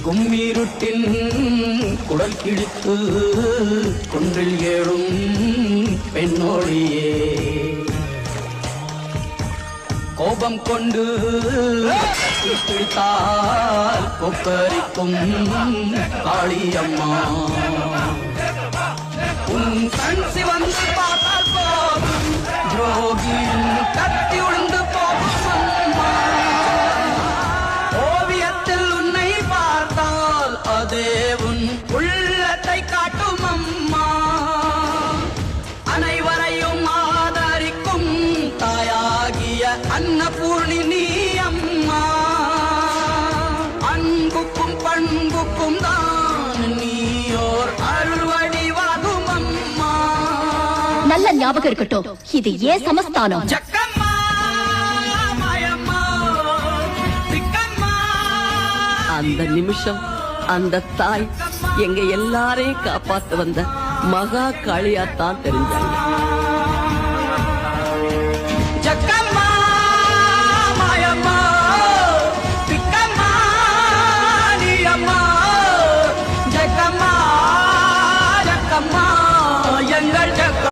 கும்மீருட்டின் குடல் கிழித்து குன்றில் ஏறும் பெண்ணோடியே கோபம் கொண்டு பிடித்தால் கொப்பரிக்கும் காளியம்மா உன் கண் சிவந்து பார்த்தால் போகும் துரோகியின் கத்தி உழுந்து போகும் அம்மா ஓவியத்தில் உன்னை பார்த்தால் அதே உன் உள்ளத்தை காட்டும் அம்மா அனைவரையும் ஆதரிக்கும் தாயாகிய அன்னபூர்ணி நீ அம்மா அன்புக்கும் பண்புக்கும் தான் நீயோர் அருள்வடிவாகும் அம்மா நல்ல ஞாபகம் இருக்கட்டும், இது ஏன் சமஸ்தானம். ஜக்கம்மா, மாயம்மா, திக்கம்மா. அந்த நிமிஷம் அந்த தாய் எங்க எல்லாரையும் காப்பாத்து வந்த மகா காளியாத்தான் தெரிஞ்சாங்க.